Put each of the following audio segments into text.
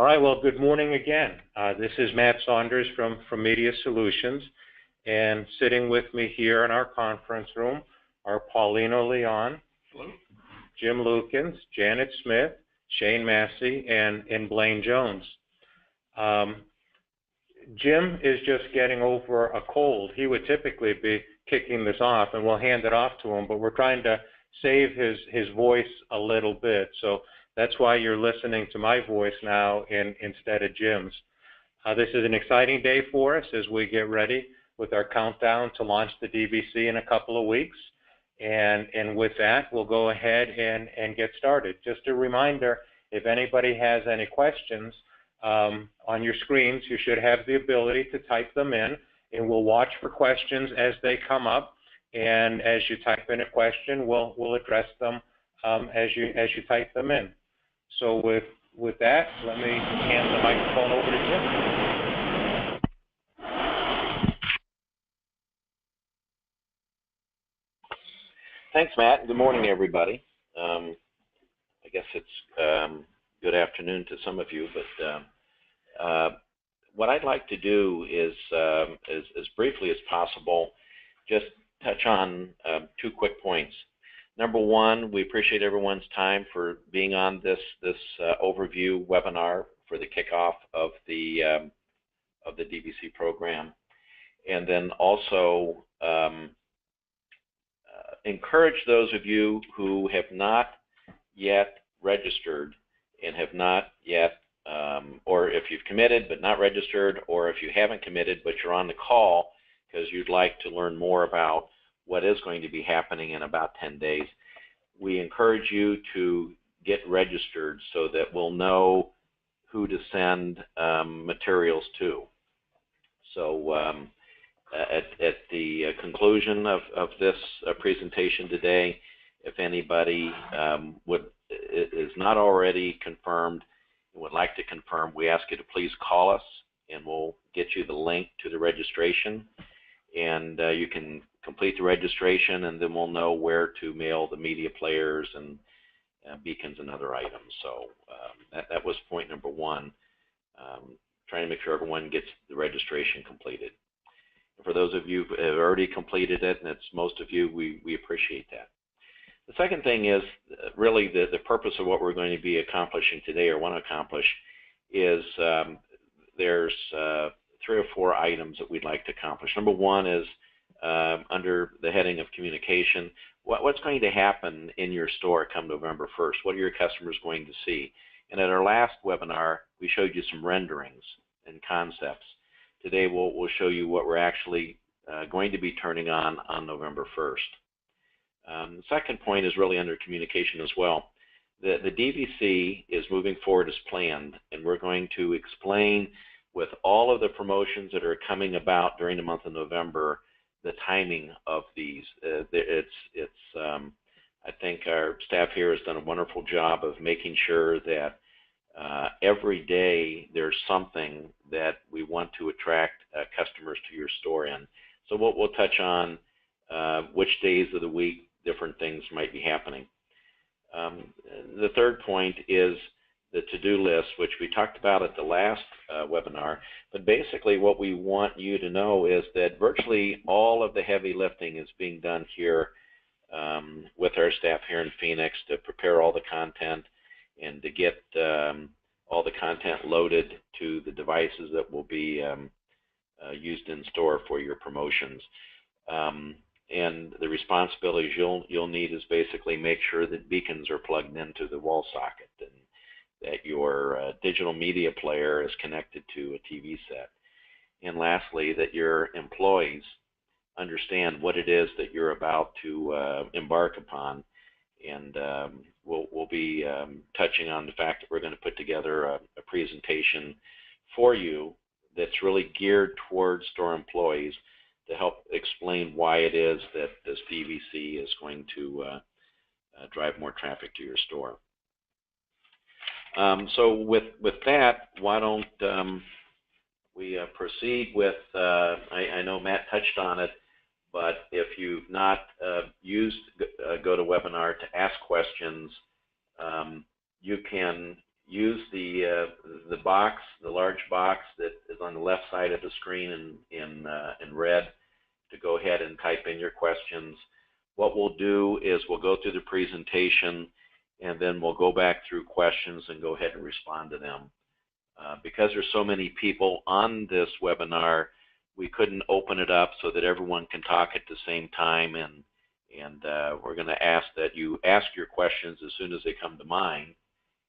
All right, well, good morning again. This is Matt Saunders from Media Solutions, and sitting with me here in our conference room are Paulino Leon, hello, Jim Lukens, Janet Smith, Shane Massey, and Blaine Jones. Jim is just getting over a cold. He would typically be kicking this off, and we'll hand it off to him, but we're trying to save his voice a little bit. So that's why you're listening to my voice now instead of Jim's. This is an exciting day for us as we get ready with our countdown to launch the DVC in a couple of weeks. And with that, we'll go ahead and get started. Just a reminder, if anybody has any questions, on your screens, you should have the ability to type them in, and we'll watch for questions as they come up. And as you type in a question, we'll address them as you type them in. So with that, let me hand the microphone over to Jim. Thanks, Matt. Good morning, everybody. I guess it's good afternoon to some of you, but what I'd like to do is, as briefly as possible, just touch on 2 quick points. Number one, we appreciate everyone's time for being on this overview webinar for the kickoff of the DVC program, and then also encourage those of you who have not yet registered and have not yet, or if you've committed but not registered, or if you haven't committed but you're on the call because you'd like to learn more about what is going to be happening in about 10 days, we encourage you to get registered so that we'll know who to send materials to. So at the conclusion of this presentation today, if anybody is not already confirmed and would like to confirm, we ask you to please call us and we'll get you the link to the registration, and you can complete the registration, and then we'll know where to mail the media players and beacons and other items. So that was point number one, trying to make sure everyone gets the registration completed. And for those of you who have already completed it, and it's most of you, we appreciate that. The second thing is really the purpose of what we're going to be accomplishing today, or want to accomplish, is there's 3 or 4 items that we'd like to accomplish. Number one is under the heading of communication, what's going to happen in your store come November 1st? What are your customers going to see? And at our last webinar, we showed you some renderings and concepts. Today we'll show you what we're actually going to be turning on November 1st. The second point is really under communication as well. The DVC is moving forward as planned, and we're going to explain with all of the promotions that are coming about during the month of November the timing of these. I think our staff here has done a wonderful job of making sure that every day there's something that we want to attract customers to your store in. So we'll touch on which days of the week different things might be happening. The third point is the to-do list, which we talked about at the last webinar, but basically what we want you to know is that virtually all of the heavy lifting is being done here with our staff here in Phoenix to prepare all the content and to get all the content loaded to the devices that will be used in store for your promotions. And the responsibilities you'll need is basically make sure that beacons are plugged into the wall socket, and that your digital media player is connected to a TV set. And lastly, that your employees understand what it is that you're about to embark upon. And we'll be touching on the fact that we're going to put together a presentation for you that's really geared towards store employees to help explain why it is that this DVC is going to drive more traffic to your store. So with that, why don't we proceed with, I know Matt touched on it, but if you've not used GoToWebinar to ask questions, you can use the box, the large box that is on the left side of the screen in red, to go ahead and type in your questions. What we'll do is we'll go through the presentation, and then we'll go back through questions and go ahead and respond to them. Because there's so many people on this webinar, we couldn't open it up so that everyone can talk at the same time, and we're going to ask that you ask your questions as soon as they come to mind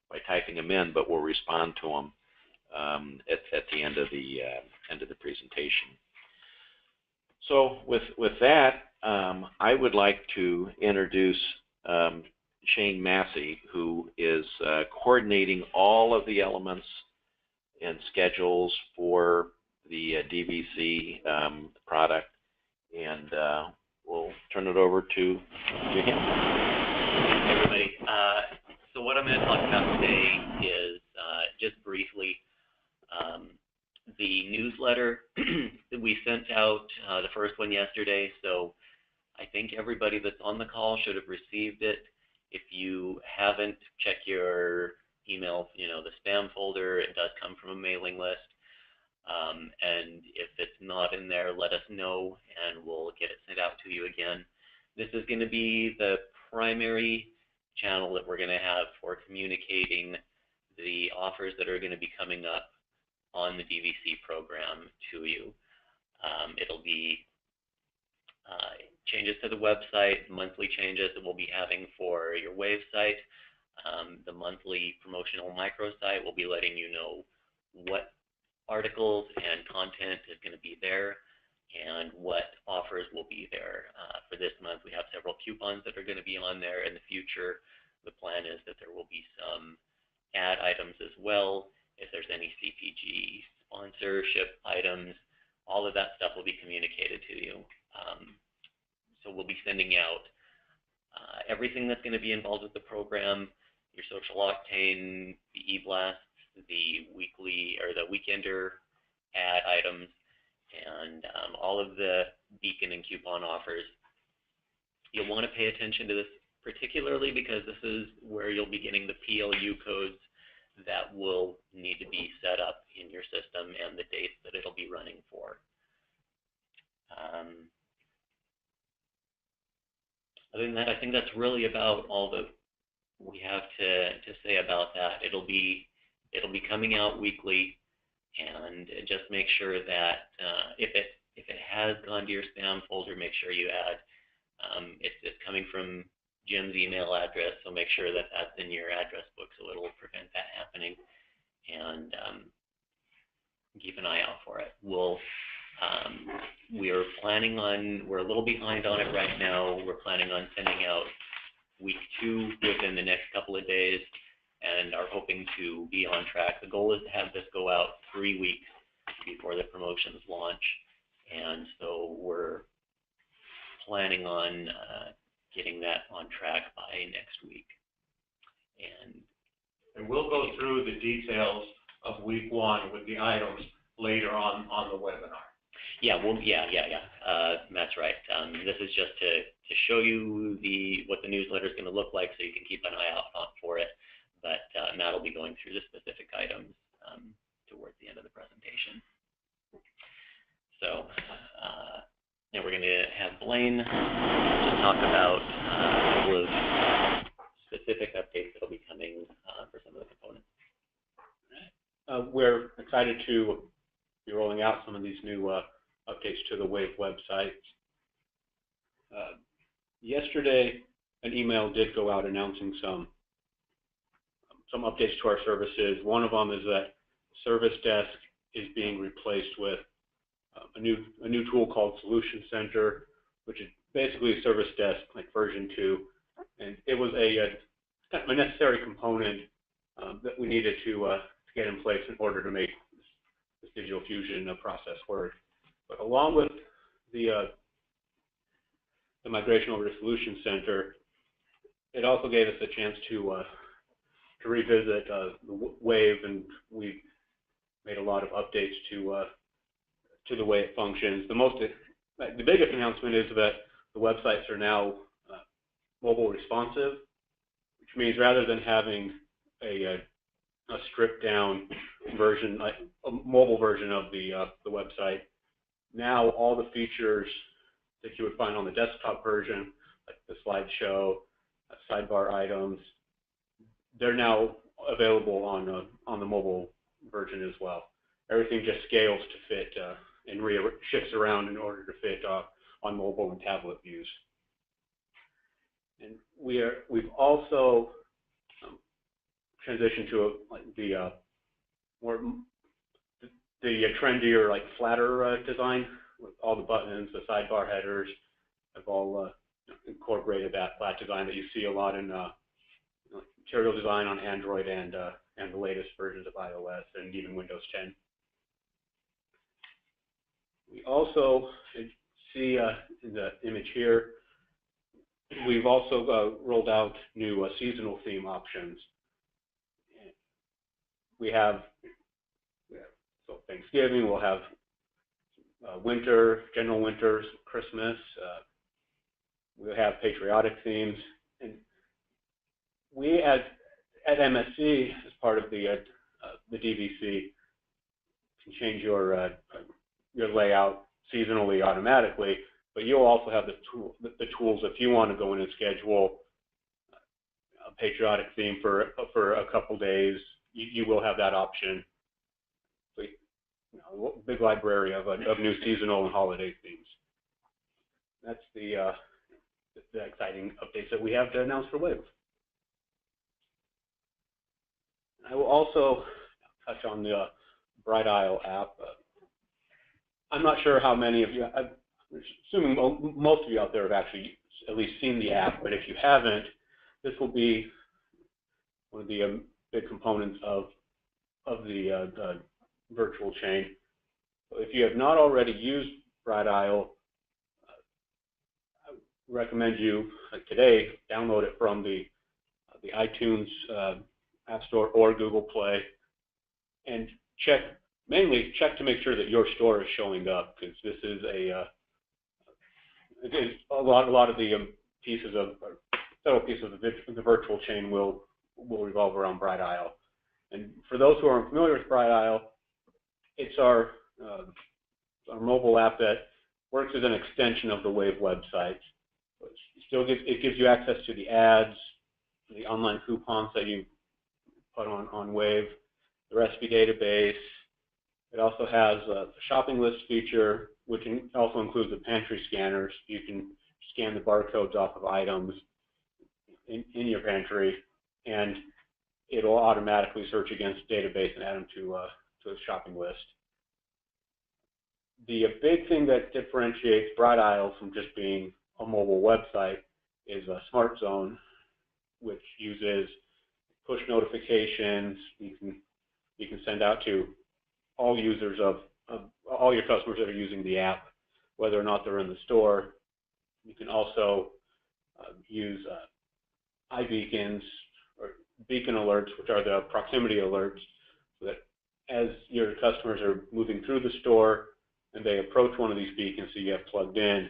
by typing them in, but we'll respond to them at the end of the presentation. So with that, I would like to introduce Shane Massey, who is coordinating all of the elements and schedules for the DVC product, and we'll turn it over to him. Hey everybody. So what I'm going to talk about today is just briefly the newsletter that we sent out, the first one yesterday. So I think everybody that's on the call should have received it. If you haven't, check your email, the spam folder. It does come from a mailing list. And if it's not in there, let us know and we'll get it sent out to you again. This is going to be the primary channel that we're going to have for communicating the offers that are going to be coming up on the DVC program to you. It'll be changes to the website, monthly changes that we'll be having for your Wave site. The monthly promotional microsite will be letting you know what articles and content is going to be there and what offers will be there. For this month, we have several coupons that are going to be on there. In the future, the plan is that there will be some ad items as well. If there's any CPG sponsorship items, all of that stuff will be communicated to you. So we'll be sending out everything that's going to be involved with the program, your social octane, the e-blasts, the weekly or the weekender ad items, and all of the beacon and coupon offers. You'll want to pay attention to this particularly because this is where you'll be getting the PLU codes that will need to be set up in your system and the dates that it'll be running for. Other than that, I think that's really about all that we have to say about that. It'll be coming out weekly, and just make sure that if it has gone to your spam folder, make sure you add. It's coming from Jim's email address, so make sure that that's in your address book so it'll prevent that happening, and keep an eye out for it. We're a little behind on it right now. We're planning on sending out week 2 within the next couple of days, and are hoping to be on track. The goal is to have this go out 3 weeks before the promotions launch, and so we're planning on getting that on track by next week. And we'll go through the details of week 1 with the items later on the webinar. Yeah, that's right. This is just to show you what the newsletter is going to look like, so you can keep an eye out for it. But Matt will be going through the specific items towards the end of the presentation. So, and we're going to have Blaine to talk about a couple of specific updates that will be coming for some of the components. We're excited to be rolling out some of these new updates to the Wave website. Yesterday, an email did go out announcing some updates to our services. One of them is that Service Desk is being replaced with a new tool called Solution Center, which is basically Service Desk like version 2, and it was a necessary component that we needed to get in place in order to make this Digital Fusion process work. But along with the migration over to Solution Center, it also gave us a chance to revisit the Wave, and we made a lot of updates to the way it functions. The biggest announcement is that the websites are now mobile responsive, which means rather than having a a stripped down version, like a mobile version of the website. Now all the features that you would find on the desktop version, like the slideshow, sidebar items, they're now available on the mobile version as well. Everything just scales to fit and shifts around in order to fit on mobile and tablet views. And we've also transitioned to the trendier, like flatter design with all the buttons, the sidebar headers. Have all incorporated that flat design that you see a lot in material design on Android and the latest versions of iOS and even Windows 10. We also see in the image here, we've also rolled out new seasonal theme options. We have so Thanksgiving, we'll have winter, general winters, Christmas. We'll have patriotic themes, and we at MSC, as part of the DVC, can change your layout seasonally automatically. But you'll also have the tools if you want to go in and schedule a patriotic theme for a couple days. You will have that option. So, big library of new seasonal and holiday themes. That's the exciting updates that we have to announce for Wave. I will also touch on the Bright Isle app. I'm not sure how many of you, I'm assuming most of you out there have actually at least seen the app, but if you haven't, this will be one of the big components of the virtual chain. So if you have not already used Bright Isle, I recommend you today download it from the iTunes App Store or Google Play, and mainly check to make sure that your store is showing up, because this is a lot of the several pieces of the virtual chain will revolve around Bright Isle. And for those who are unfamiliar with Bright Isle, it's our mobile app that works as an extension of the Wave website. So it gives you access to the ads, the online coupons that you put on Wave, the recipe database. It also has a shopping list feature, which also includes the pantry scanners. You can scan the barcodes off of items in your pantry, and it'll automatically search against the database and add them to a shopping list. The big thing that differentiates Bright Isle from just being a mobile website is a Smart Zone, which uses push notifications. You can send out to all users of all your customers that are using the app, whether or not they're in the store. You can also use iBeacons or beacon alerts, which are the proximity alerts, so that as your customers are moving through the store and they approach one of these beacons that you have plugged in,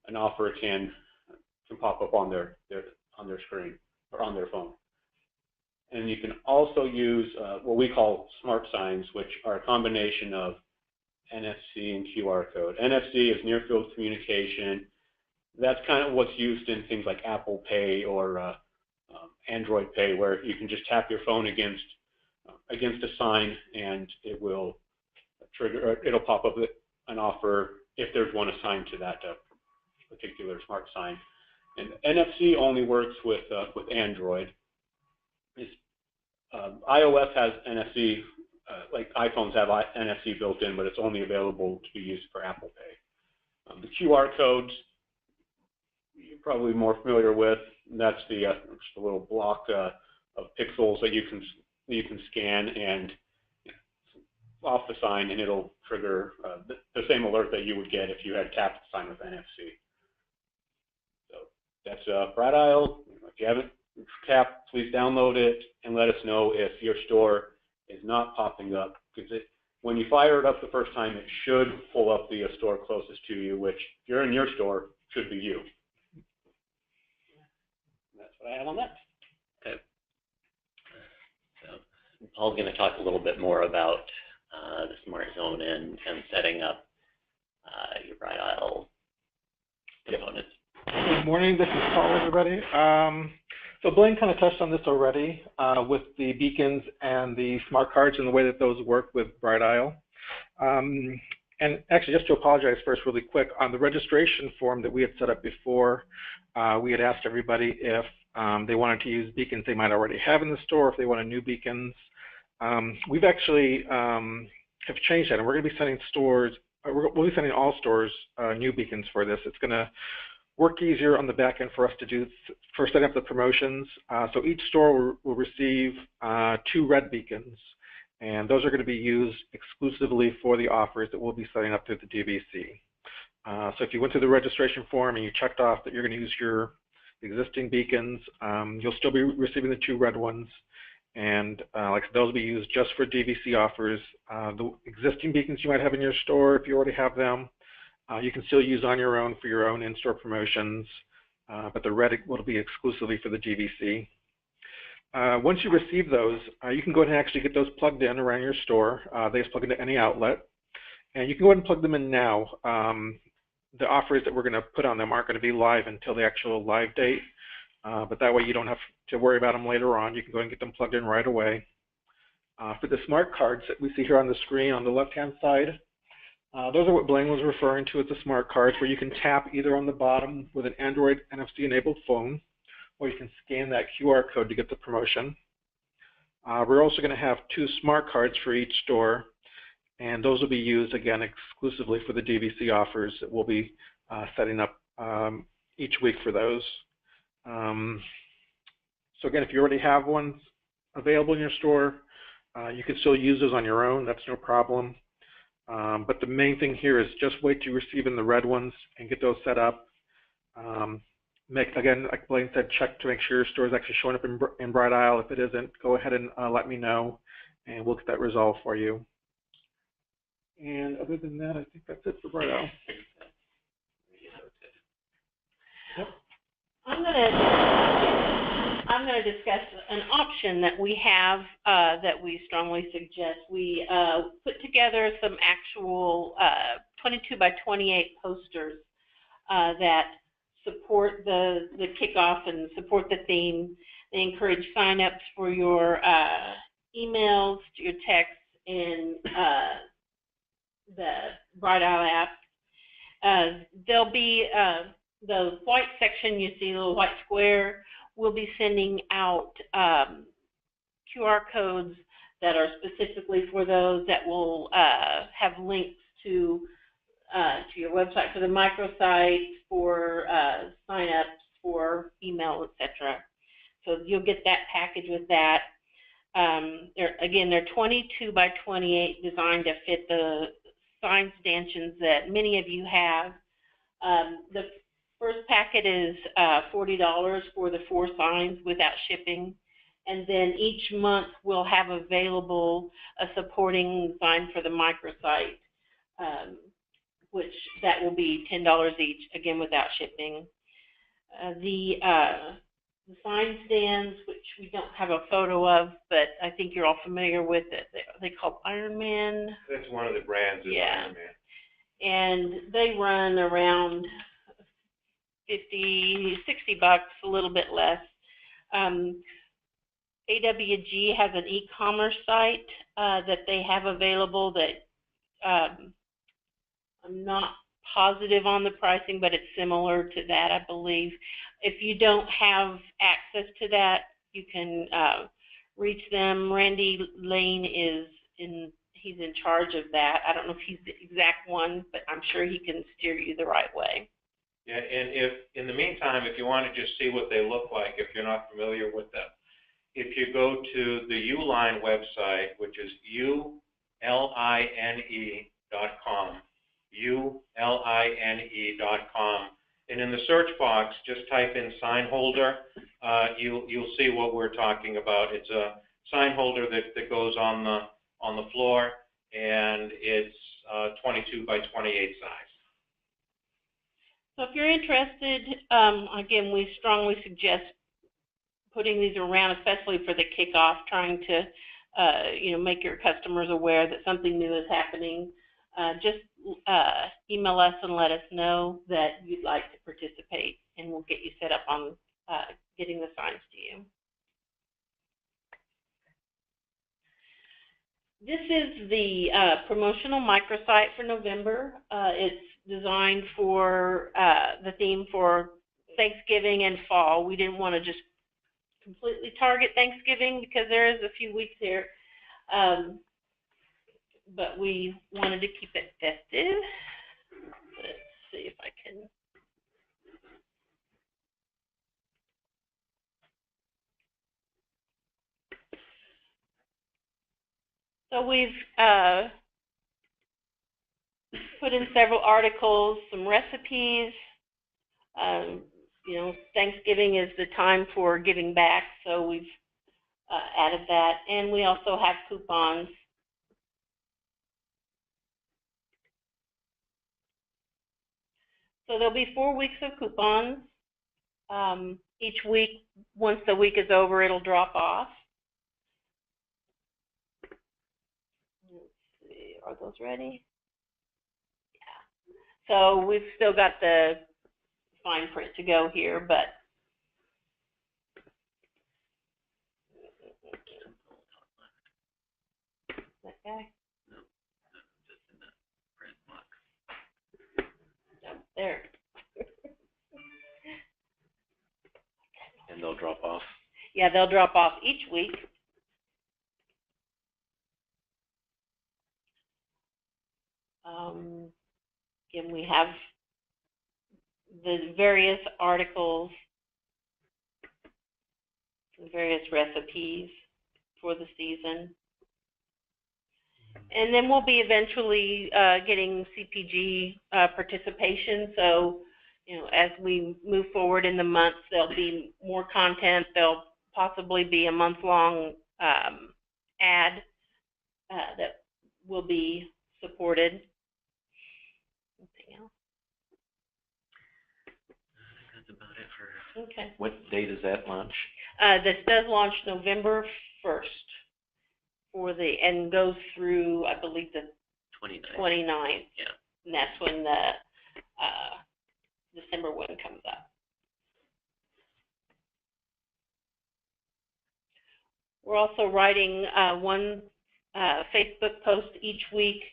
an offer can pop up on their screen or on their phone. And you can also use what we call smart signs, which are a combination of NFC and QR code. NFC is near field communication. That's kind of what's used in things like Apple Pay or Android Pay, where you can just tap your phone against a sign and it will trigger, or it'll pop up an offer if there's one assigned to that particular smart sign. And NFC only works with Android. iOS has NFC, like iPhones have NFC built in, but it's only available to be used for Apple Pay. The QR codes, you're probably more familiar with. That's just a little block of pixels that you can scan and off the sign, and it'll trigger the same alert that you would get if you had tapped the sign with NFC. So that's Bright Isle. If you haven't tapped, please download it and let us know if your store is not popping up, because when you fire it up the first time, it should pull up the store closest to you, which if you're in your store, should be you. And that's what I have on that. Okay. So Paul's going to talk a little bit more about the smart zone and setting up your bright aisle components. Good morning. This is Paul, everybody. So Blaine kind of touched on this already with the beacons and the smart cards and the way that those work with Bright Isle. And actually, just to apologize first really quick, on the registration form that we had set up before, we had asked everybody if they wanted to use beacons they might already have in the store, if they wanted new beacons. We've actually have changed that, and we're going to be sending stores, we'll be sending all stores new beacons for this. It's going to work easier on the back end for us to do for setting up the promotions. So each store will receive 2 red beacons, and those are going to be used exclusively for the offers that we'll be setting up through the DVC. So if you went through the registration form and you checked off that you're going to use your existing beacons, you'll still be receiving the 2 red ones, and like I said, those will be used just for DVC offers. The existing beacons you might have in your store, if you already have them, you can still use on your own for your own in-store promotions, but the red will be exclusively for the DVC. Once you receive those, you can go ahead and actually get those plugged in around your store. They just plug into any outlet, and you can go ahead and plug them in now. The offers that we're going to put on them aren't going to be live until the actual live date, but that way you don't have to worry about them later on. You can go and get them plugged in right away. For the smart cards that we see here on the screen on the left-hand side, those are what Blaine was referring to as the smart cards, where you can tap either on the bottom with an Android NFC-enabled phone, or you can scan that QR code to get the promotion. We're also going to have 2 smart cards for each store, and those will be used, again, exclusively for the DVC offers that we'll be setting up each week for those. So again, if you already have ones available in your store, you can still use those on your own. That's no problem. But the main thing here is just wait till you receive in the red ones and get those set up. Again, like Blaine said, check to make sure your store is actually showing up in Bright Isle. If it isn't, go ahead and let me know, and we'll get that resolved for you. And other than that, I think that's it for Bright Isle. Yep. I'm going to discuss an option that we have that we strongly suggest. We put together some actual 22 by 28 posters that support the kickoff and support the theme. They encourage sign-ups for your emails, your texts, and the Bright Isle app. There'll be the white section, you see the little white square. We'll be sending out QR codes that are specifically for those, that will have links to your website, for the microsite, for sign-ups, for email, etc. So you'll get that package with that. They're 22 by 28, designed to fit the sign stanchions that many of you have. The first packet is $40 for the 4 signs without shipping, and then each month we'll have available a supporting sign for the microsite, which that will be $10 each, again without shipping. The sign stands, which we don't have a photo of, but I think you're all familiar with it. They're called Ironman. That's one of the brands. Yeah. And they run around $50, $60, a little bit less. AWG has an e-commerce site that they have available that I'm not positive on the pricing, but it's similar to that, I believe. If you don't have access to that, you can reach them. Randy Lane he's in charge of that. I don't know if he's the exact one, but I'm sure he can steer you the right way. Yeah, and if in the meantime, if you want to just see what they look like, if you're not familiar with them, if you go to the Uline website, which is uline.com, uline.com, and in the search box, just type in sign holder. You'll see what we're talking about. It's a sign holder that goes on the floor, and it's 22 by 28 size. So if you're interested, again, we strongly suggest putting these around, especially for the kickoff, trying to make your customers aware that something new is happening, just email us and let us know that you'd like to participate, and we'll get you set up on getting the signs to you. This is the promotional microsite for November. It's designed for the theme for Thanksgiving and fall. We didn't want to just completely target Thanksgiving because there is a few weeks here, but we wanted to keep it festive. Let's see if I can. So we've put in several articles, some recipes. Thanksgiving is the time for giving back, so we've added that. And we also have coupons. So there'll be 4 weeks of coupons. Each week, once the week is over, it'll drop off. Let's see, are those ready? Yeah. So we've still got the fine print to go here, but that guy? No, just in the print box. No, there. And they'll drop off. Yeah, they'll drop off each week. Again, we have the various articles, the various recipes for the season. And then we'll be eventually getting CPG participation. So, as we move forward in the months, there'll be more content. There'll possibly be a month-long ad that will be supported. Anything else? That's about it for. Okay. What date is that launch? This does launch November 1st and goes through, I believe, the 29th. Yeah. And that's when the December one comes up. We're also writing one Facebook post each week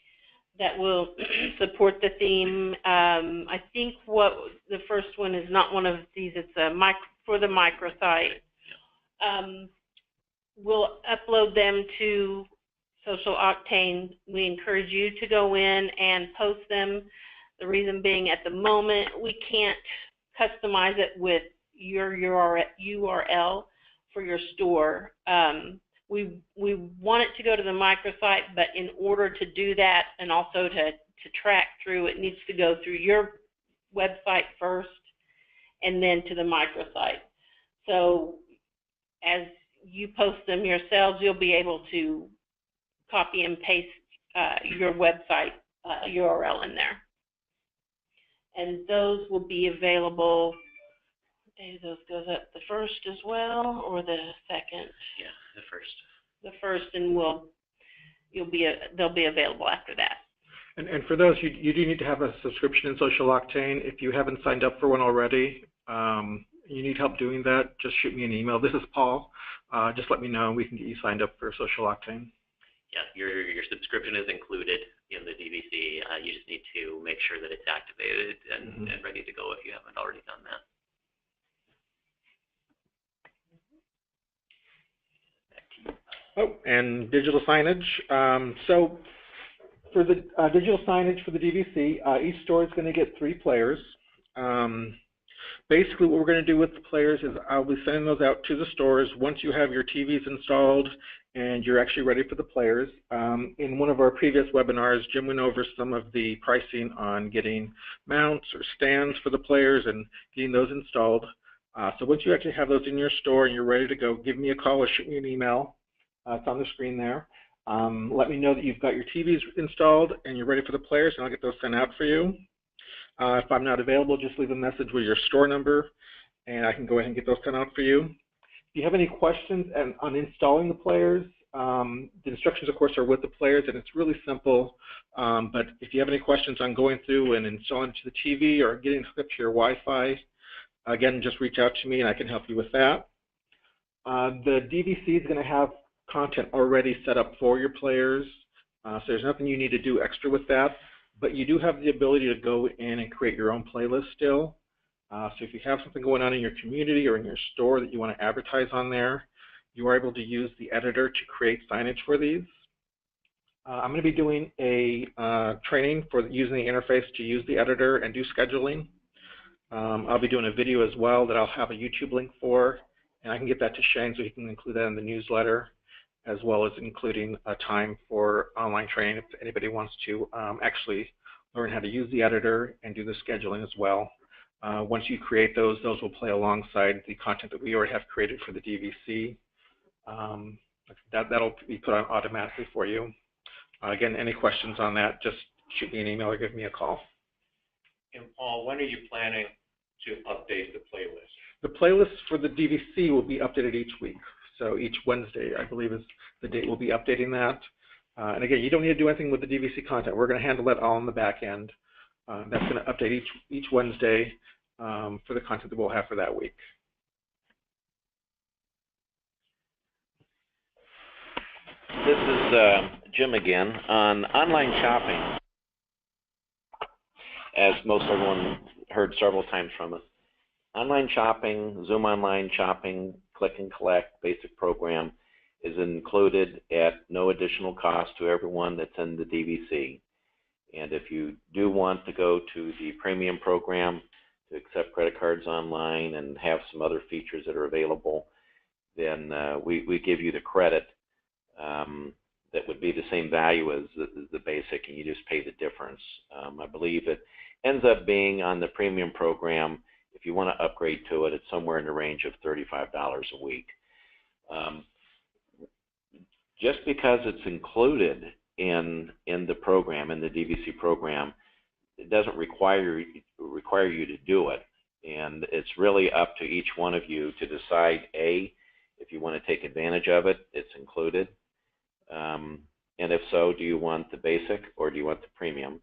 that will support the theme. I think the first one is not one of these. It's for the microsite. We'll upload them to Social Octane. We encourage you to go in and post them. The reason being, at the moment, we can't customize it with your URL for your store. We want it to go to the microsite, but in order to do that and also to track through, it needs to go through your website first and then to the microsite. So as you post them yourselves, you'll be able to copy and paste your website URL in there. And those will be available. What day those goes up? The 1st as well, or the 2nd? Yeah, the 1st. The 1st, and they'll be available after that. And for those, you do need to have a subscription in Social Octane. If you haven't signed up for one already, you need help doing that, just shoot me an email. This is Paul. Just let me know and we can get you signed up for Social Octane. Yeah, your subscription is included in the DVC. You just need to make sure that it's activated and ready to go if you haven't already done that. Back to you. Oh, and digital signage. So for the digital signage for the DVC, each store is going to get 3 players. Basically, what we're going to do with the players is I'll be sending those out to the stores once you have your TVs installed and you're actually ready for the players. In one of our previous webinars, Jim went over some of the pricing on getting mounts or stands for the players and getting those installed. So once you actually have those in your store and you're ready to go, give me a call or shoot me an email. It's on the screen there. Let me know that you've got your TVs installed and you're ready for the players, and I'll get those sent out for you. If I'm not available, just leave a message with your store number, and I can go ahead and get those sent out for you. If you have any questions on installing the players, The instructions, of course, are with the players, and it's really simple. But if you have any questions on going through and installing it to the TV or getting hooked up to your Wi-Fi, again, just reach out to me and I can help you with that. The DVC is going to have content already set up for your players, so there's nothing you need to do extra with that. But you do have the ability to go in and create your own playlist still. So if you have something going on in your community or in your store that you want to advertise on there, you are able to use the editor to create signage for these. I'm going to be doing a training for using the interface to use the editor and do scheduling. I'll be doing a video as well that I'll have a YouTube link for, and I can get that to Shane so he can include that in the newsletter, as well as including a time for online training if anybody wants to actually learn how to use the editor and do the scheduling as well. Once you create those will play alongside the content that we already have created for the DVC. That'll be put on automatically for you. Again, any questions on that, just shoot me an email or give me a call. And Paul, when are you planning to update the playlist? The playlist for the DVC will be updated each week. So each Wednesday, I believe, is the date we'll be updating that. And again, you don't need to do anything with the DVC content. We're going to handle that all on the back end. That's going to update each Wednesday for the content that we'll have for that week. This is Jim again. On online shopping, as most everyone heard several times from us, online shopping, Zoom Online Shopping, Click and Collect, basic program is included at no additional cost to everyone that's in the DVC. And if you do want to go to the premium program to accept credit cards online and have some other features that are available, then we give you the credit that would be the same value as the basic, and you just pay the difference. I believe it ends up being on the premium program, if you want to upgrade to it, it's somewhere in the range of $35 a week. Just because it's included in the program, in the DVC program, it doesn't require you to do it. And it's really up to each one of you to decide, A, if you want to take advantage of it, it's included. And if so, do you want the basic or do you want the premium?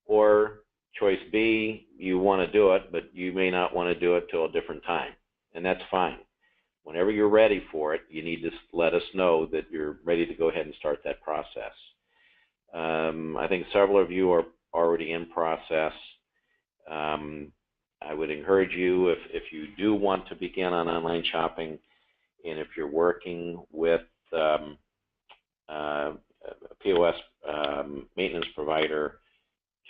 Or choice B, you want to do it, but you may not want to do it till a different time, and that's fine. Whenever you're ready for it, you need to let us know that you're ready to go ahead and start that process. I think several of you are already in process. I would encourage you, if you do want to begin on online shopping, and if you're working with a POS maintenance provider,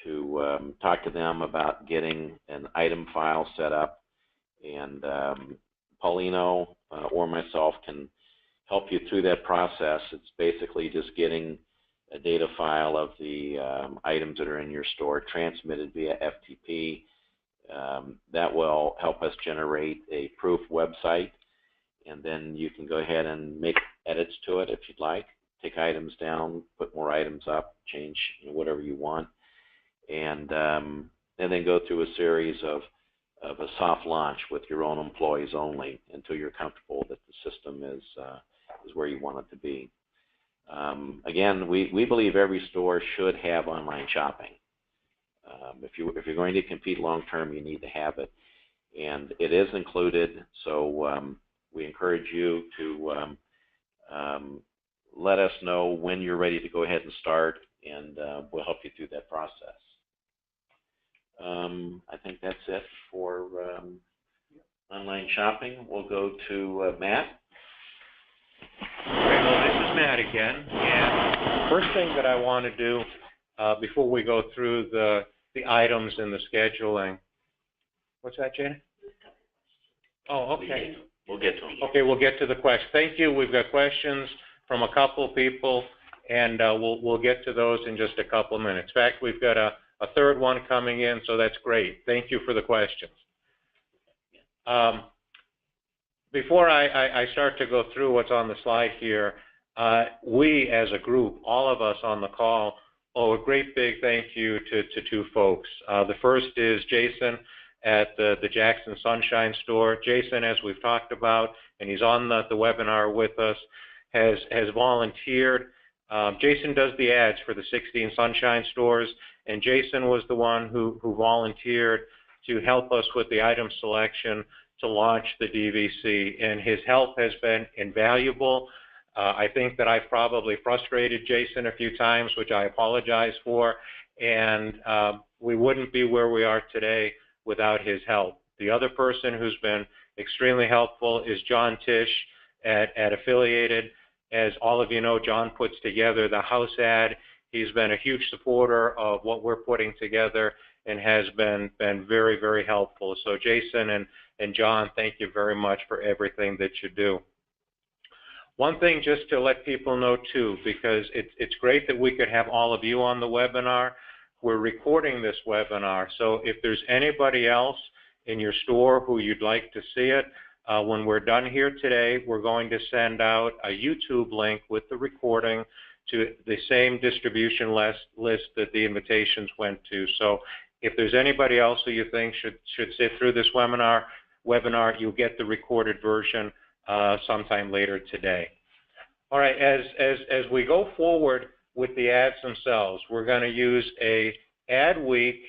to talk to them about getting an item file set up, and Paulino or myself can help you through that process. It's basically just getting a data file of the items that are in your store transmitted via FTP. That will help us generate a proof website, and then you can go ahead and make edits to it if you'd like. Take items down, put more items up, change whatever you want, and then go through a series of a soft launch with your own employees only until you're comfortable that the system is where you want it to be. Again, we believe every store should have online shopping. If you're going to compete long term, you need to have it, and it is included. So we encourage you to let us know when you're ready to go ahead and start, and we'll help you through that process. I think that's it for online shopping. We'll go to Matt. Okay, well, this is Matt again, and the first thing that I want to do before we go through the items and the scheduling. What's that, Jana? Oh, okay. We'll get to them. Okay, we'll get to the questions. Thank you. We've got questions from a couple people, and we'll get to those in just a couple of minutes. In fact, we've got a third one coming in, so that's great. Thank you for the questions. Before I start to go through what's on the slide here, we as a group, all of us on the call, owe a great big thank you to two folks. The first is Jason at the Jackson Sunshine Store. Jason, as we've talked about, and he's on the webinar with us, has volunteered. Jason does the ads for the 16 Sunshine stores, and Jason was the one who volunteered to help us with the item selection to launch the DVC, and his help has been invaluable. I think that I've probably frustrated Jason a few times, which I apologize for, and we wouldn't be where we are today without his help. The other person who's been extremely helpful is John Tisch at Affiliated. As all of you know, John puts together the house ad. He's been a huge supporter of what we're putting together and has been very, very helpful. So Jason and John, thank you very much for everything that you do. One thing just to let people know too, because it's great that we could have all of you on the webinar. We're recording this webinar, so if there's anybody else in your store who you'd like to see it, when we're done here today, we're going to send out a YouTube link with the recording to the same distribution list that the invitations went to. So if there's anybody else who you think should sit through this webinar, you'll get the recorded version sometime later today. All right, as we go forward with the ads themselves, we're going to use a ad week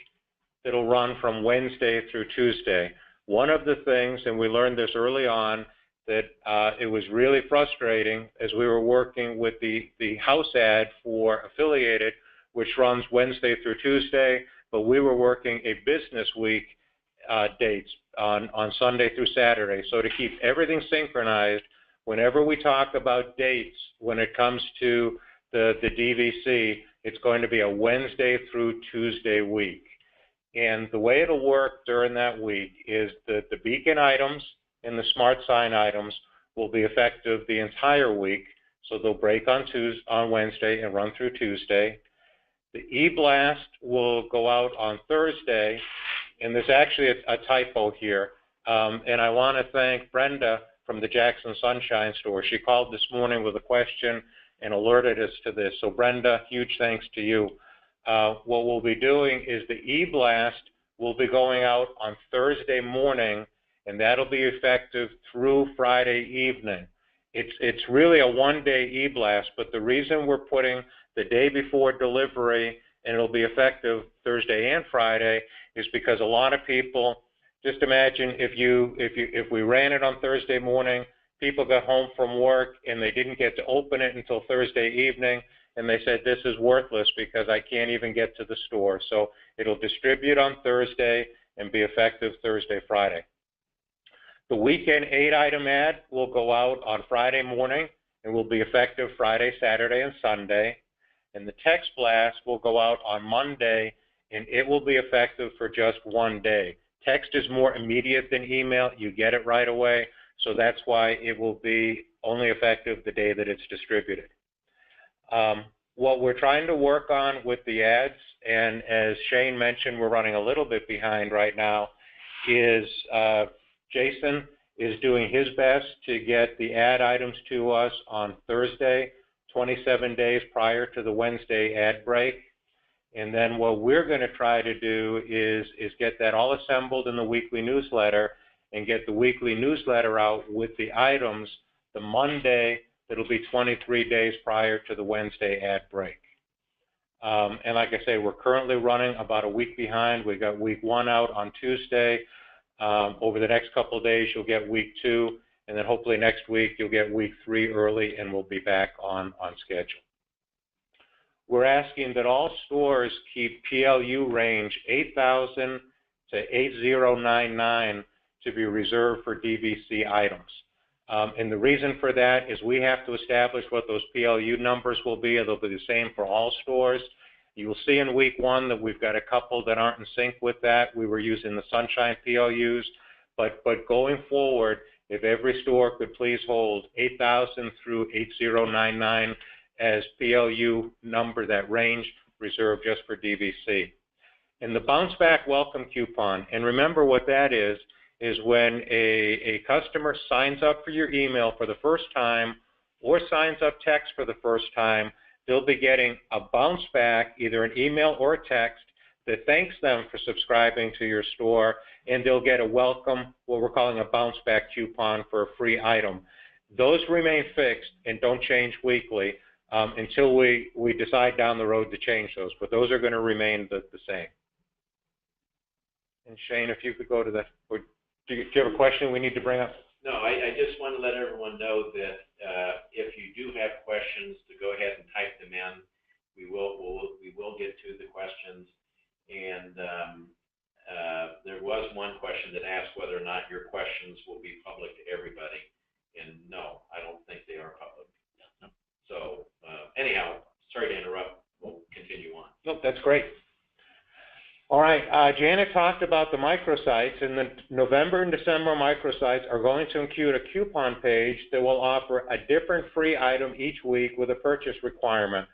that'll run from Wednesday through Tuesday. One of the things, and we learned this early on, that it was really frustrating as we were working with the house ad for Affiliated, which runs Wednesday through Tuesday, but we were working a business week dates on Sunday through Saturday. So to keep everything synchronized, whenever we talk about dates when it comes to the DVC, it's going to be a Wednesday through Tuesday week. And the way it'll work during that week is that the beacon items and the smart sign items will be effective the entire week. So they'll break on Wednesday and run through Tuesday. The e-blast will go out on Thursday, and there's actually a typo here. And I want to thank Brenda from the Jackson Sunshine store. She called this morning with a question and alerted us to this. So Brenda, huge thanks to you. What we'll be doing is the e-blast will be going out on Thursday morning, and that'll be effective through Friday evening. It's really a one-day e-blast, but the reason we're putting the day before delivery, and it'll be effective Thursday and Friday, is because a lot of people, just imagine if we ran it on Thursday morning, people got home from work and they didn't get to open it until Thursday evening, and they said, this is worthless because I can't even get to the store. So it'll distribute on Thursday and be effective Thursday, Friday. The weekend 8-item ad will go out on Friday morning and will be effective Friday, Saturday, and Sunday. And the text blast will go out on Monday, and it will be effective for just one day. Text is more immediate than email. You get it right away. So that's why it will be only effective the day that it's distributed. What we're trying to work on with the ads, and as Shane mentioned, we're running a little bit behind right now, is Jason is doing his best to get the ad items to us on Thursday, 27 days prior to the Wednesday ad break. And then what we're going to try to do is get that all assembled in the weekly newsletter and get the weekly newsletter out with the items the Monday that'll be 23 days prior to the Wednesday ad break. And like I say, we're currently running about a week behind. We got week 1 out on Tuesday. Over the next couple of days, you'll get week 2, and then hopefully next week you'll get week 3 early, and we'll be back on schedule. We're asking that all stores keep PLU range 8,000 to 8099 to be reserved for DVC items. And the reason for that is we have to establish what those PLU numbers will be. They'll be the same for all stores. You will see in week 1 that we've got a couple that aren't in sync with that. We were using the Sunshine PLUs, but going forward, if every store could please hold 8,000 through 8099 as PLU number, that range reserved just for DVC. And the bounce back welcome coupon, and remember what that is when a customer signs up for your email for the first time or signs up text for the first time, they'll be getting a bounce back, either an email or a text, that thanks them for subscribing to your store, and they'll get a welcome, what we're calling a bounce back coupon for a free item. Those remain fixed and don't change weekly until we decide down the road to change those, but those are going to remain the same. And Shane, if you could go to that, or do you have a question we need to bring up? No, I just want to let everyone know that if you do have questions, to go ahead and type them in. We will get to the questions. And there was one question that asked whether or not your questions will be public to everybody. And no, I don't think they are public. No. So anyhow, sorry to interrupt. We'll continue on. Nope, that's great. All right, Janet talked about the microsites, and the November and December microsites are going to include a coupon page that will offer a different free item each week with a purchase requirement.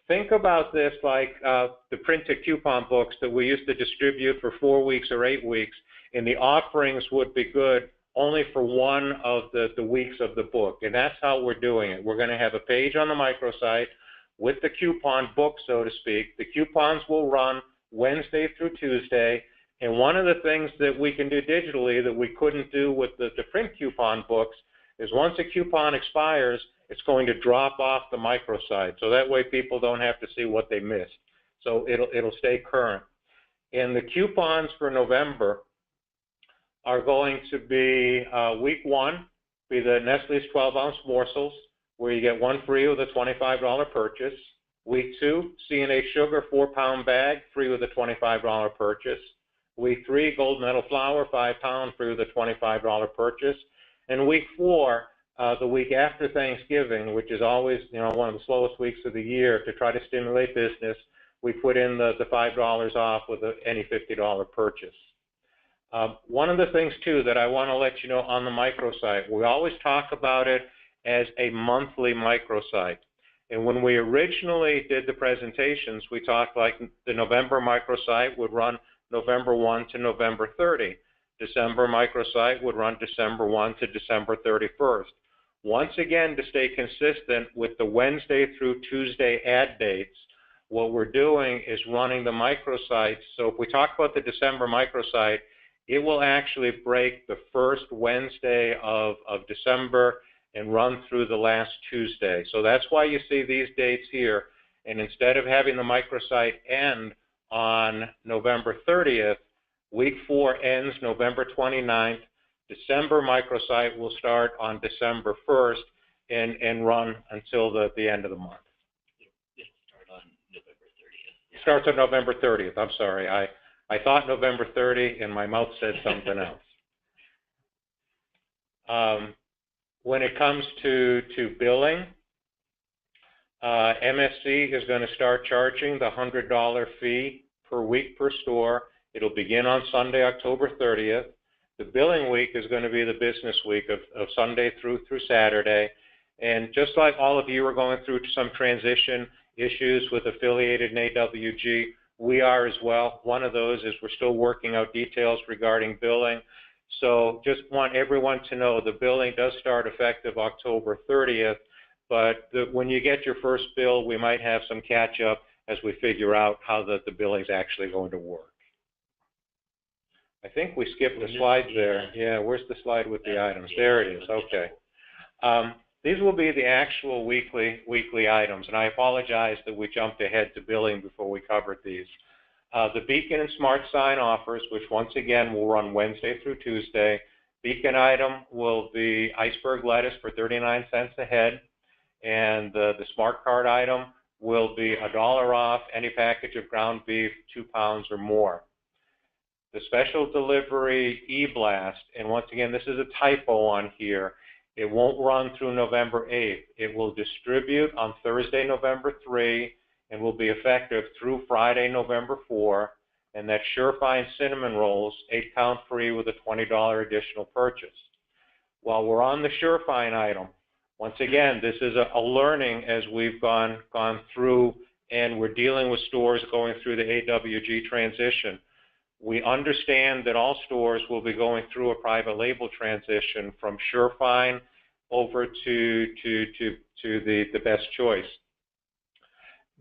Think about this like the printed coupon books that we used to distribute for 4 weeks or 8 weeks, and the offerings would be good only for one of the weeks of the book, and that's how we're doing it. We're going to have a page on the microsite with the coupon book, so to speak. The coupons will run Wednesday through Tuesday, and one of the things that we can do digitally that we couldn't do with the print coupon books is once a coupon expires, it's going to drop off the microsite, so that way people don't have to see what they missed. So it'll stay current. And the coupons for November are going to be week 1, be the Nestle's 12-ounce morsels, where you get 1 free with a $25 purchase. Week 2, C&A Sugar 4-pound bag, free with a $25 purchase. Week 3, Gold Medal Flour 5-pound, free with a $25 purchase. And week 4, the week after Thanksgiving, which is always one of the slowest weeks of the year to try to stimulate business, we put in the $5 off with any $50 purchase. One of the things too that I want to let you know on the microsite, we always talk about it as a monthly microsite. And when we originally did the presentations, we talked like the November microsite would run November 1 to November 30. December microsite would run December 1 to December 31st. Once again, to stay consistent with the Wednesday through Tuesday ad dates, what we're doing is running the microsites. So if we talk about the December microsite, it will actually break the first Wednesday of December and run through the last Tuesday. So that's why you see these dates here. And instead of having the microsite end on November 30th, week 4 ends November 29th. December microsite will start on December 1st and run until the end of the month. It'll start on November 30th. It starts on November 30th. I'm sorry. I thought November 30 and my mouth said something else. When it comes to billing, MSC is going to start charging the $100 fee per week per store. It'll begin on Sunday, October 30th. The billing week is going to be the business week of Sunday through Saturday. And just like all of you are going through some transition issues with Affiliated and AWG, we are as well. One of those is we're still working out details regarding billing. So just want everyone to know the billing does start effective October 30th, but when you get your first bill, we might have some catch up as we figure out how the billing is actually going to work. I think we skipped the slide there. Yeah, where's the slide with the items? There it is. Okay. These will be the actual weekly items, and I apologize that we jumped ahead to billing before we covered these. The Beacon and Smart Sign offers, which once again will run Wednesday through Tuesday. Beacon item will be iceberg lettuce for 39 cents a head, and the Smart Card item will be $1 off any package of ground beef 2 pounds or more. The special delivery e-blast, and once again this is a typo on here, it won't run through November 8th. It will distribute on Thursday, November 3, and will be effective through Friday, November 4, and that's Surefine cinnamon rolls, 8-pound free with a $20 additional purchase. While we're on the Surefine item, once again, this is a learning as we've gone through, and we're dealing with stores going through the AWG transition. We understand that all stores will be going through a private label transition from Surefine over to the Best Choice.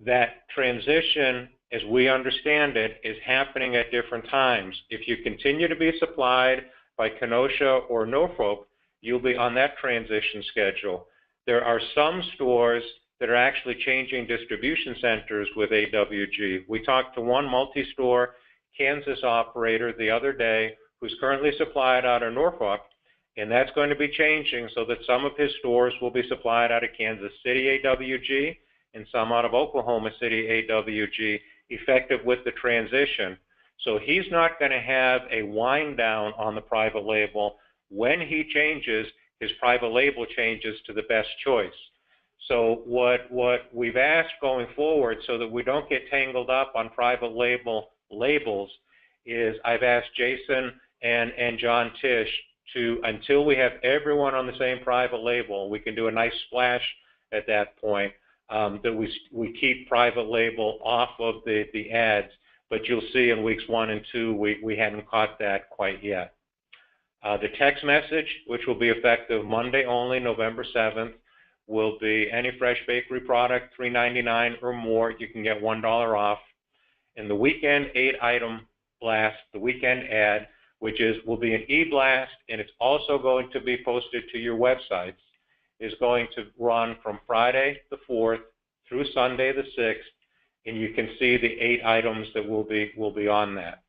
That transition, as we understand it, is happening at different times. If you continue to be supplied by Kenosha or Norfolk, you'll be on that transition schedule. There are some stores that are actually changing distribution centers with AWG. We talked to one multi-store Kansas operator the other day who's currently supplied out of Norfolk, and that's going to be changing so that some of his stores will be supplied out of Kansas City AWG and some out of Oklahoma City AWG, effective with the transition. So he's not going to have a wind down on the private label. When he changes, his private label changes to the best choice. So what we've asked going forward so that we don't get tangled up on private label labels is I've asked Jason and John Tisch to, until we have everyone on the same private label, we can do a nice splash at that point, that we keep private label off of the ads, but you'll see in weeks 1 and 2 we hadn't caught that quite yet. The text message, which will be effective Monday only, November 7th, will be any fresh bakery product, $3.99 or more, you can get $1 off. And the weekend 8-item blast, the weekend ad, which will be an e-blast, and it's also going to be posted to your websites, is going to run from Friday the 4th through Sunday the 6th, and you can see the 8 items that will be on that.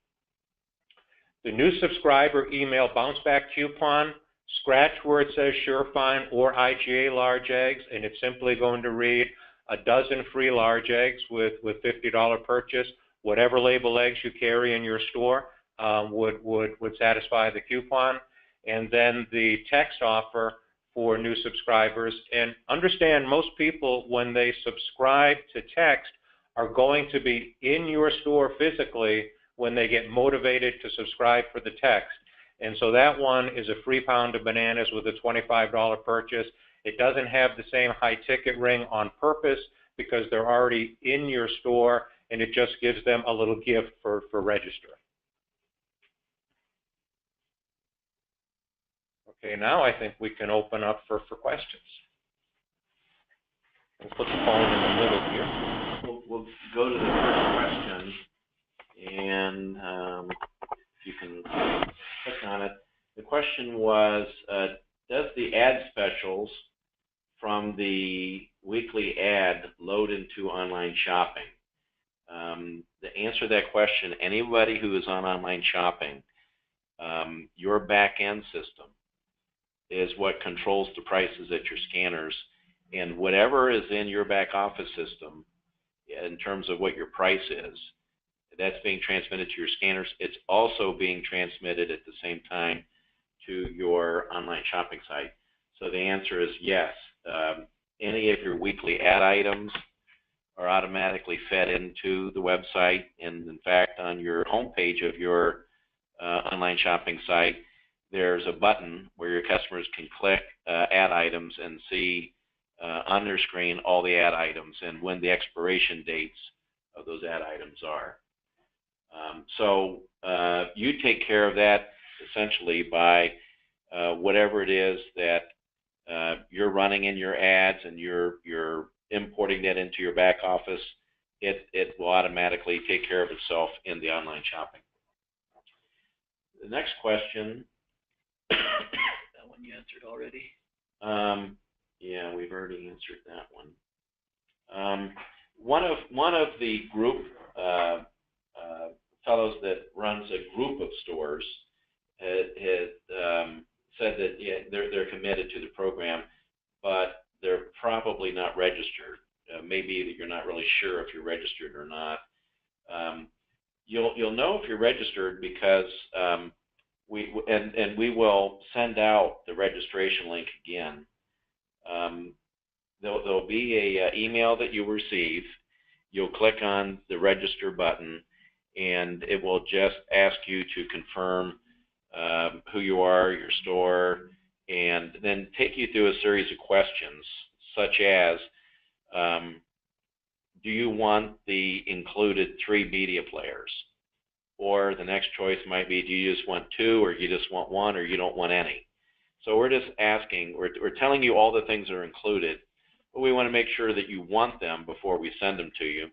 The new subscriber email bounce back coupon, scratch where it says Surefine or IGA large eggs, and it's simply going to read a dozen free large eggs with $50 purchase. Whatever label eggs you carry in your store would satisfy the coupon. And then the text offer for new subscribers. And understand, most people, when they subscribe to text, are going to be in your store physically when they get motivated to subscribe for the text. And so that one is a free pound of bananas with a $25 purchase. It doesn't have the same high ticket ring on purpose because they're already in your store, and it just gives them a little gift for registering. Okay, now I think we can open up for questions. We'll put the phone in the middle here. We'll go to the first question, and you can click on it. The question was, does the ad specials from the weekly ad load into online shopping? To answer that question, anybody who is on online shopping, your back-end system is what controls the prices at your scanners, and whatever is in your back-office system in terms of what your price is, that's being transmitted to your scanners. It's also being transmitted at the same time to your online shopping site. So the answer is yes. Any of your weekly ad items are automatically fed into the website, and in fact, on your homepage of your online shopping site, there's a button where your customers can click ad items and see on their screen all the ad items and when the expiration dates of those ad items are. So you take care of that essentially by whatever it is that you're running in your ads, and you're importing that into your back office. It will automatically take care of itself in the online shopping. The next question. That one you answered already. Yeah, we've already answered that one. One of the group fellows that runs a group of stores had said that they're committed to the program, but they're probably not registered. Maybe that you're not really sure if you're registered or not. You'll know if you're registered because we will send out the registration link again. There'll be a email that you'll receive. You'll click on the register button, and it will just ask you to confirm who you are, your store, and then take you through a series of questions, such as, do you want the included 3 media players? Or the next choice might be, do you just want 2, or you just want 1, or you don't want any? So we're just asking, we're telling you all the things that are included, but we want to make sure that you want them before we send them to you.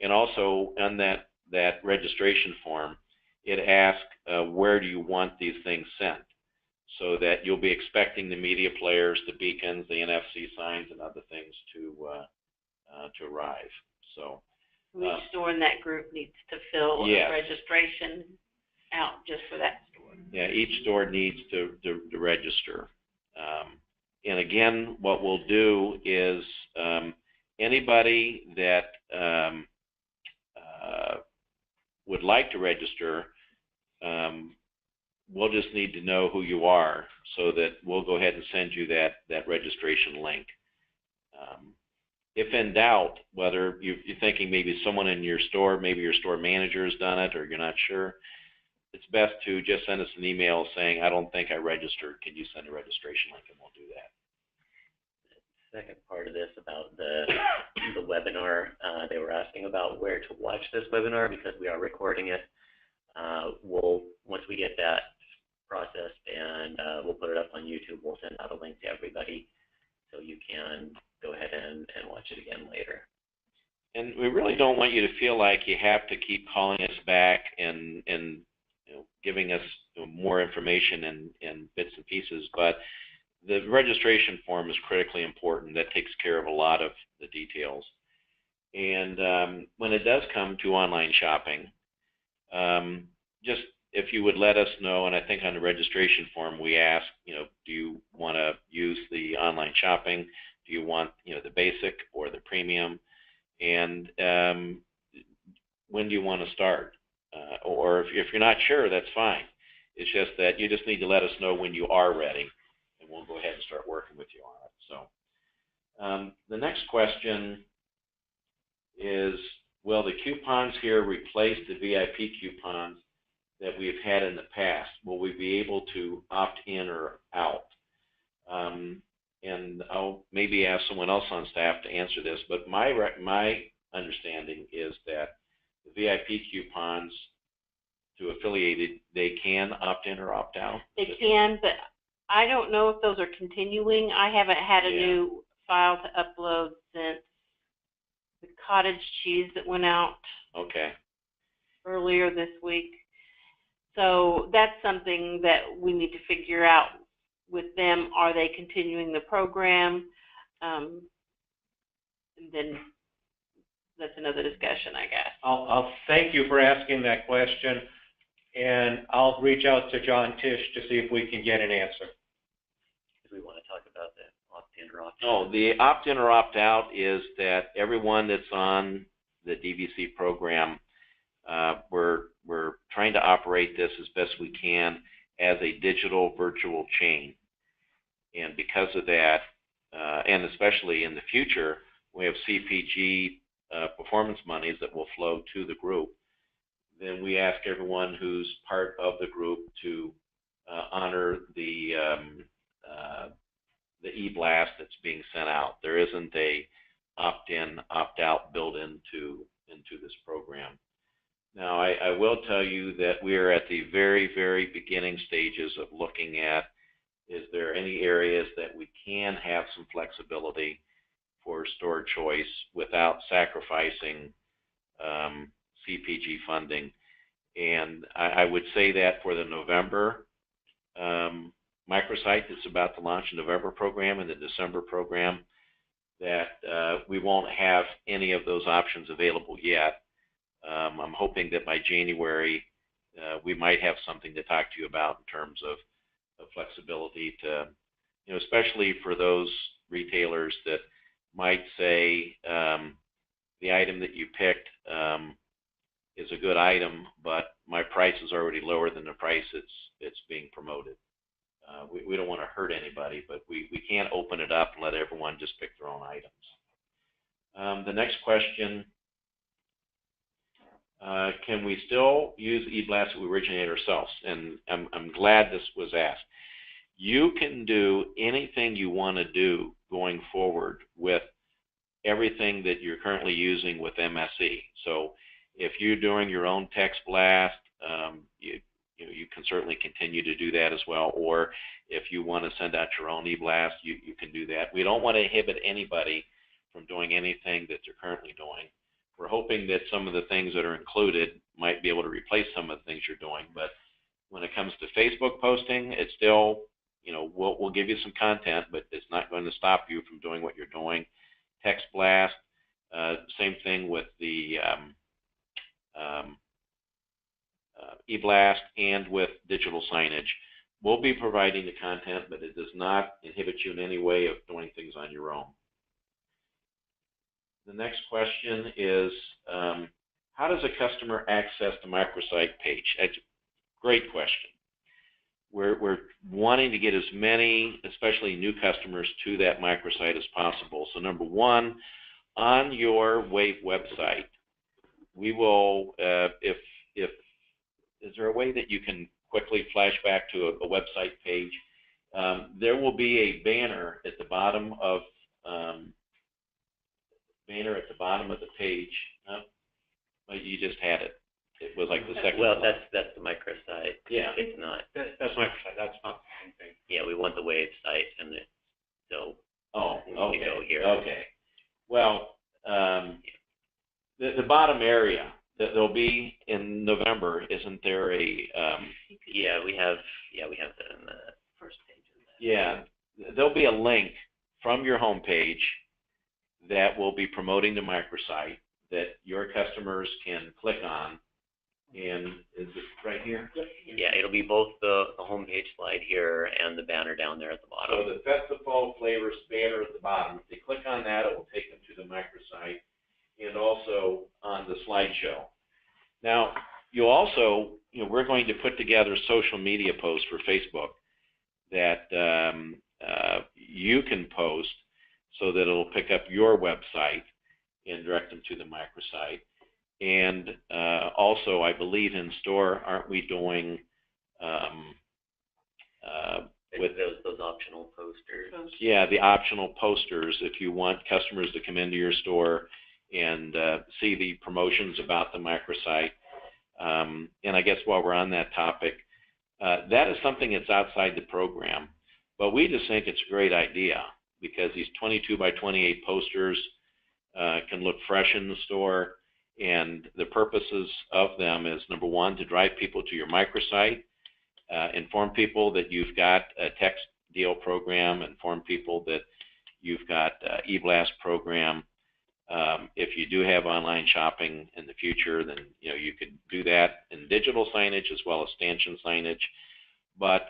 And also on that registration form, it asks where do you want these things sent. so that you'll be expecting the media players, the beacons, the NFC signs, and other things to arrive. So Each store in that group needs to fill yes. a registration out just for that store. Yeah, each store needs to register. And again, what we'll do is anybody that would like to register, we'll just need to know who you are so that we'll go ahead and send you that registration link. If in doubt, whether you're thinking maybe someone in your store, maybe your store manager has done it or you're not sure, it's best to just send us an email saying, I don't think I registered. Can you send a registration link? And we'll do that. Second part of this about the webinar, they were asking about where to watch this webinar because we are recording it. Once we get that processed and we'll put it up on YouTube, we'll send out a link to everybody so you can go ahead and watch it again later. And we really don't want you to feel like you have to keep calling us back and giving us more information in bits and pieces, but the registration form is critically important. That takes care of a lot of the details. And when it does come to online shopping, just if you would let us know, and I think on the registration form we ask, do you want to use the online shopping? Do you want, the basic or the premium? And when do you want to start? Or if you're not sure, that's fine. It's just that you just need to let us know when you are ready, and we'll go ahead and start working with you on it. So the next question is, will the coupons here replace the VIP coupons that we've had in the past? Will we be able to opt in or out? And I'll maybe ask someone else on staff to answer this, but my understanding is that the VIP coupons to affiliated, they can opt in or opt out? They can, but I don't know if those are continuing. I haven't had a new file to upload since the cottage cheese that went out earlier this week. So that's something that we need to figure out with them. Are they continuing the program? And then that's another discussion, I guess. I'll thank you for asking that question, and I'll reach out to John Tisch to see if we can get an answer. Do we want to talk about the opt-in or opt-out? No, the opt-in or opt-out is that everyone that's on the DVC program, we're trying to operate this as best we can as a digital virtual chain. And because of that, and especially in the future, we have CPG performance monies that will flow to the group. Then we ask everyone who's part of the group to honor the e-blast that's being sent out. There isn't a opt-in, opt-out built into this program. Now, I will tell you that we are at the very, very beginning stages of looking at, is there any areas that we can have some flexibility for store choice without sacrificing CPG funding. And I would say that for the November microsite that's about to launch a November program and the December program, that we won't have any of those options available yet. I'm hoping that by January we might have something to talk to you about in terms of flexibility to, especially for those retailers that might say the item that you picked is a good item, but my price is already lower than the price it's being promoted. We don't want to hurt anybody, but we can't open it up and let everyone just pick their own items. The next question, can we still use e-blast that we originate ourselves? And I'm glad this was asked. You can do anything you want to do going forward with everything that you're currently using with MSE. So if you're doing your own text blast, you can certainly continue to do that as well. Or if you want to send out your own e-blast, you can do that. We don't want to inhibit anybody from doing anything that they're currently doing. We're hoping that some of the things that are included might be able to replace some of the things you're doing. But when it comes to Facebook posting, it's still we'll give you some content, but it's not going to stop you from doing what you're doing. Text blast, same thing with the e-blast and with digital signage. We'll be providing the content, but it does not inhibit you in any way of doing things on your own. The next question is, how does a customer access the microsite page? That's a great question. We're wanting to get as many, especially new customers, to that microsite as possible. So number one, on your WAVE website, we will, is there a way that you can quickly flash back to a website page? There will be a banner at the bottom of the page. You just had it. It was like the second. Well, that's the microsite. Yeah. It's not. That's my site. That's not the same thing. Yeah, we want the WAVE site, and so. Oh, okay. We go here. Okay. Well, the bottom area that there'll be in November, isn't there a? Yeah, we have that in the first page of that. Yeah, there'll be a link from your homepage that will be promoting the microsite that your customers can click on. And is it right here? Yeah, it'll be both the homepage slide here and the banner down there at the bottom. So the Festival Flavors banner at the bottom, if they click on that, it will take them to the microsite and also on the slideshow. Now, you'll also, we're going to put together social media posts for Facebook that you can post so that it'll pick up your website and direct them to the microsite. And also, I believe in store, aren't we doing with those optional posters? Yeah, the optional posters if you want customers to come into your store and see the promotions about the microsite. And I guess while we're on that topic, that is something that's outside the program, but we just think it's a great idea because these 22 by 28 posters can look fresh in the store, and the purposes of them is, number one, to drive people to your microsite, inform people that you've got a text deal program, inform people that you've got e-blast program. If you do have online shopping in the future, then you could do that in digital signage as well as stanchion signage. But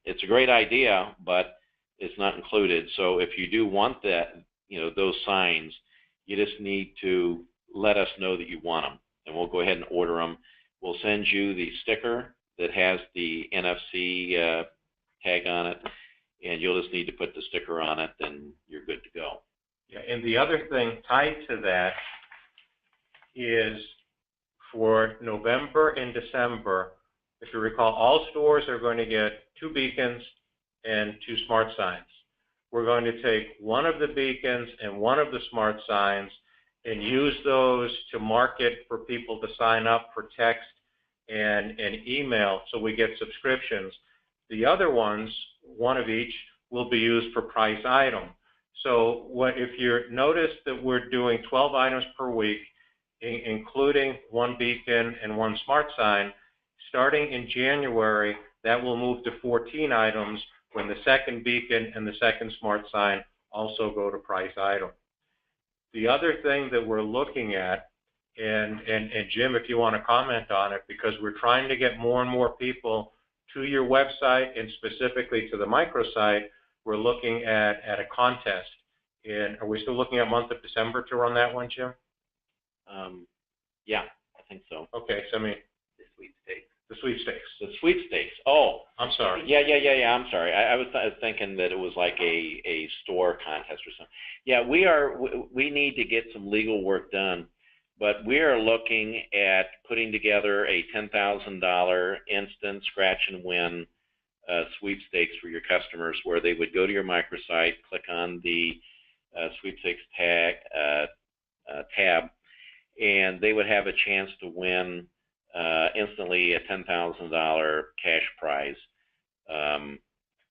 it's a great idea, but it's not included. So if you do want that, those signs, you just need to let us know that you want them, and we'll go ahead and order them. We'll send you the sticker that has the NFC tag on it, and you'll just need to put the sticker on it, then you're good to go. Yeah, and the other thing tied to that is for November and December, if you recall, all stores are going to get 2 beacons and 2 smart signs. We're going to take one of the beacons and one of the smart signs and use those to market for people to sign up for text and email so we get subscriptions. The other ones, one of each, will be used for price item. So if you notice that we're doing 12 items per week, including 1 beacon and 1 smart sign, starting in January, that will move to 14 items when the second beacon and the second smart sign also go to price item. The other thing that we're looking at, and Jim, if you want to comment on it, because we're trying to get more and more people to your website and specifically to the microsite, we're looking at a contest. And are we still looking at month of December to run that one, Jim? Yeah, I think so. Okay, so The sweepstakes. the sweepstakes. The sweepstakes. Oh, I'm sorry. Yeah. I'm sorry. I was thinking that it was like a store contest or something. Yeah, we need to get some legal work done, but we are looking at putting together a $10,000 instant scratch and win sweepstakes for your customers, where they would go to your microsite, click on the sweepstakes tab, and they would have a chance to win instantly a $10,000 cash prize.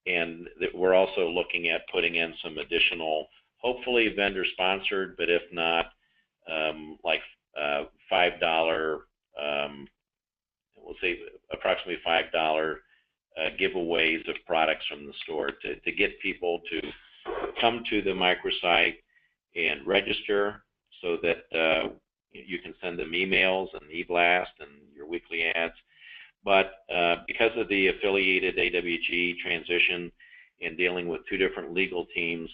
And we're also looking at putting in some additional, hopefully vendor sponsored, but if not, like $5, we'll say approximately $5 giveaways of products from the store to get people to come to the microsite and register so that you can send them emails and e-blast and your weekly ads. But because of the affiliated AWG transition and dealing with two different legal teams,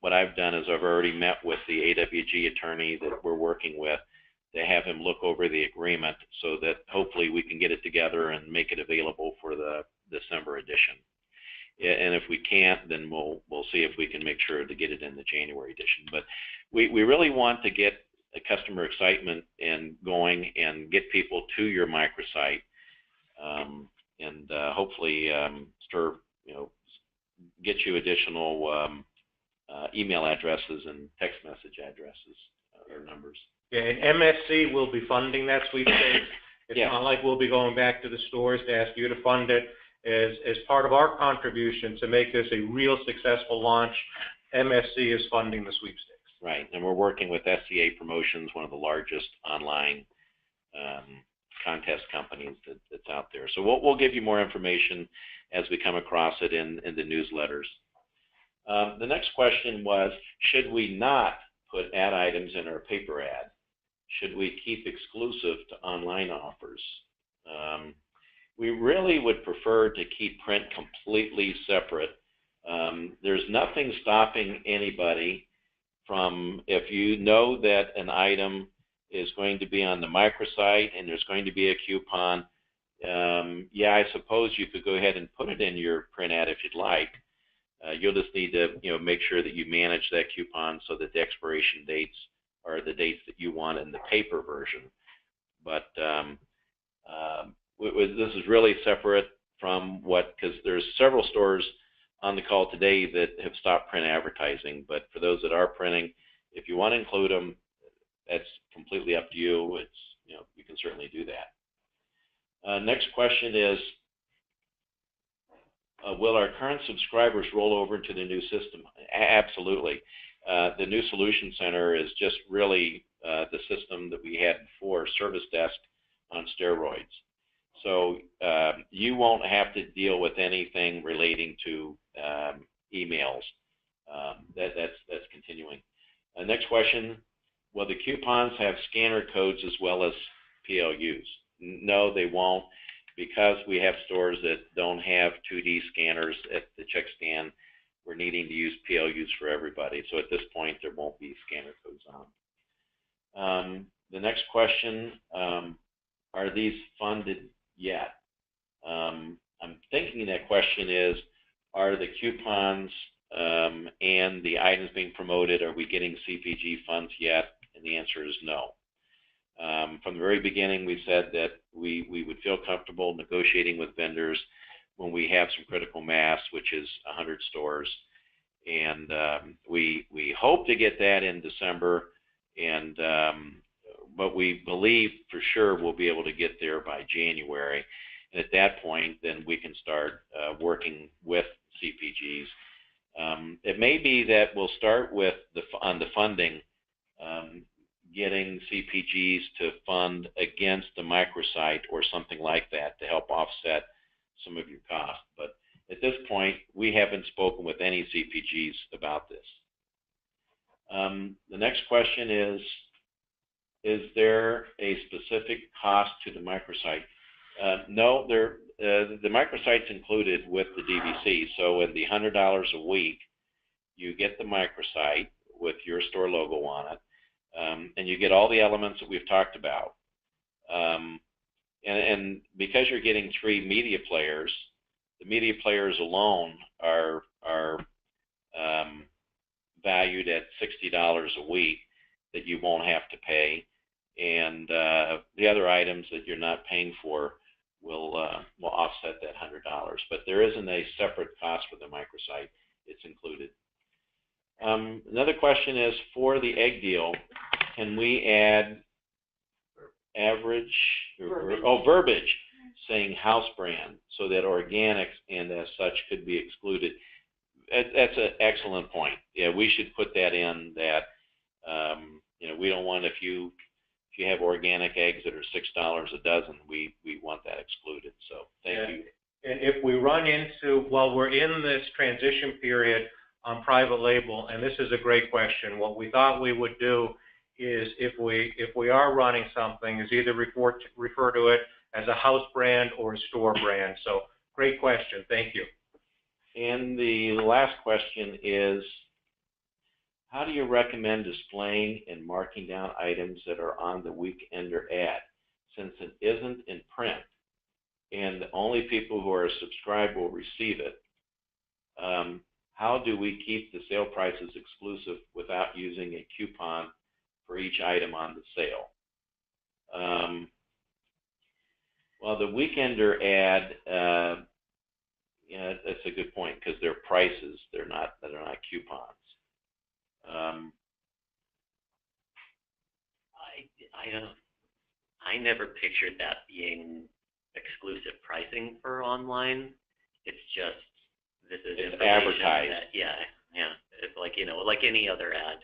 what I've done is I've already met with the AWG attorney that we're working with to have him look over the agreement so that hopefully we can get it together and make it available for the December edition. And if we can't, then we'll see if we can make sure to get it in the January edition. But we really want to get a customer excitement and going and get people to your microsite, and hopefully get you additional email addresses and text message addresses or numbers. Yeah, and MSC will be funding that sweepstakes. It's not like we'll be going back to the stores to ask you to fund it. As part of our contribution to make this a real successful launch, MSC is funding the sweepstakes. Right, and we're working with SCA Promotions, one of the largest online contest companies that's out there. So we'll give you more information as we come across it in the newsletters. The next question was, should we not put ad items in our paper ad? Should we keep exclusive to online offers? We really would prefer to keep print completely separate. There's nothing stopping anybody from, if you know that an item is going to be on the microsite and there's going to be a coupon, yeah, I suppose you could go ahead and put it in your print ad if you'd like. You'll just need to make sure that you manage that coupon so that the expiration dates are the dates that you want in the paper version. But this is really separate from because there's several stores on the call today that have stopped print advertising. But for those that are printing, if you want to include them, that's completely up to you. You can certainly do that. Next question is, will our current subscribers roll over into the new system? Absolutely. The new Solution Center is just really the system that we had before, Service Desk on steroids. So you won't have to deal with anything relating to emails. That's continuing. Next question, will the coupons have scanner codes as well as PLUs? No, they won't, because we have stores that don't have 2D scanners at the check stand. We're needing to use PLUs for everybody. So at this point, there won't be scanner codes on. The next question, are these funded yet? I'm thinking that question is, are the coupons and the items being promoted, are we getting CPG funds yet? And the answer is no. From the very beginning, we said that we would feel comfortable negotiating with vendors when we have some critical mass, which is 100 stores. And we hope to get that in December, and but we believe for sure we'll be able to get there by January. And at that point, then we can start working with CPGs. It may be that we'll start with on the funding, getting CPGs to fund against the microsite or something like that to help offset some of your costs. But at this point, we haven't spoken with any CPGs about this. The next question is there a specific cost to the microsite? No, the microsite's included with the DVC. So in the $100 a week, you get the microsite with your store logo on it, and you get all the elements that we've talked about. And because you're getting 3 media players, the media players alone are valued at $60 a week that you won't have to pay, and the other items that you're not paying for will offset that $100. But there isn't a separate cost for the microsite; it's included. Another question is, for the egg deal, can we add verbiage saying house brand so that organics and as such could be excluded? That's an excellent point. Yeah, we should put that in, that we don't want, if you have organic eggs that are $6 a dozen, we want that excluded. So thank you. And if we run into, while we're in this transition period on private label, and this is a great question, what we thought we would do is if we are running something, is either refer to it as a house brand or a store brand. So great question. Thank you. And the last question is, how do you recommend displaying and marking down items that are on the Weekender ad, since it isn't in print and only people who are subscribed will receive it? How do we keep the sale prices exclusive without using a coupon for each item on the sale? Well, the Weekender ad, yeah, that's a good point, because they're prices, they're not coupons. I never pictured that being exclusive pricing for online. It's just, this is It's information advertised. that, yeah. It's like, like any other ad.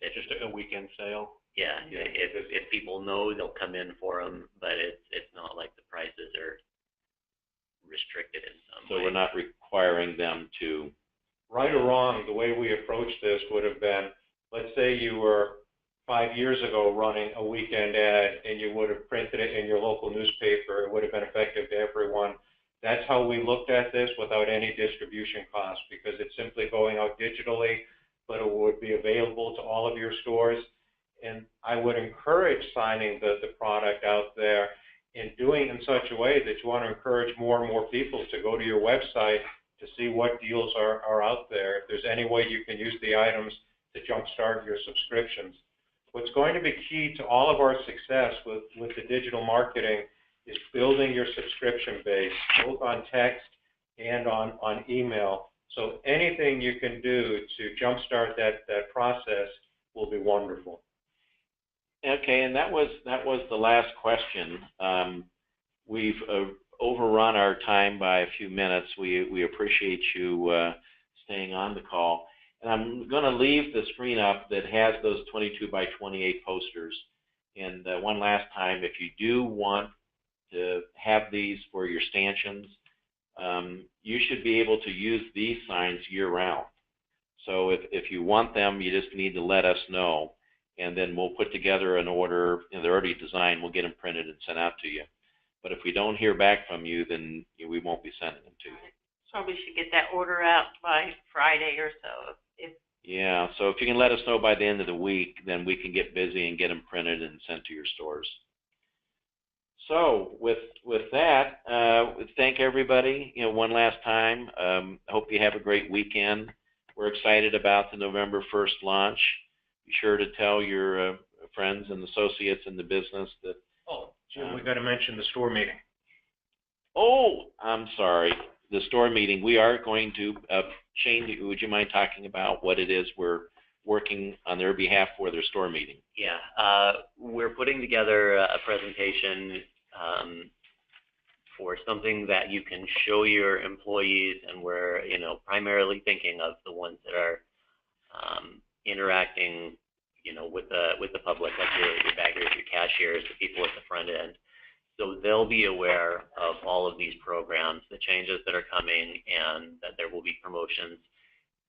It's Just a weekend sale. yeah. If people know, they'll come in for them, but it's not like the prices are restricted in some So way. we're not requiring them to. Right or wrong, the way we approached this would have been, let's say you were 5 years ago running a weekend ad and you would have printed it in your local newspaper. It would have been effective to everyone. That's how we looked at this without any distribution costs, because it's simply going out digitally, but it would be available to all of your stores. And I would encourage signing the product out there and doing it in such a way that you want to encourage more and more people to go to your website to see what deals are out there. If there's any way you can use the items to jumpstart your subscriptions. What's going to be key to all of our success with the digital marketing is building your subscription base, both on text and on email. So anything you can do to jumpstart that process will be wonderful. Okay, and that was the last question. We've overrun our time by a few minutes. We appreciate you staying on the call. And I'm going to leave the screen up that has those 22 by 28 posters. And one last time, if you do want to have these for your stanchions, you should be able to use these signs year-round. So if you want them, you just need to let us know, and then we'll put together an order. They're already designed. We'll get them printed and sent out to you. But if we don't hear back from you, then we won't be sending them to you. Probably should get that order out by Friday or so. Yeah, so if you can let us know by the end of the week, then we can get busy and get them printed and sent to your stores. So with that, thank everybody, one last time. I hope you have a great weekend. We're excited about the November 1st launch. Be sure to tell your friends and associates in the business that. Oh, Jim, we got to mention the store meeting. Oh, I'm sorry. The store meeting. We are going to change. Would you mind talking about what it is we're working on their behalf for their store meeting? Yeah, we're putting together a presentation for something that you can show your employees, and we're primarily thinking of the ones that are interacting with the public, like your baggers, your cashiers, the people at the front end. So they'll be aware of all of these programs, the changes that are coming, and that there will be promotions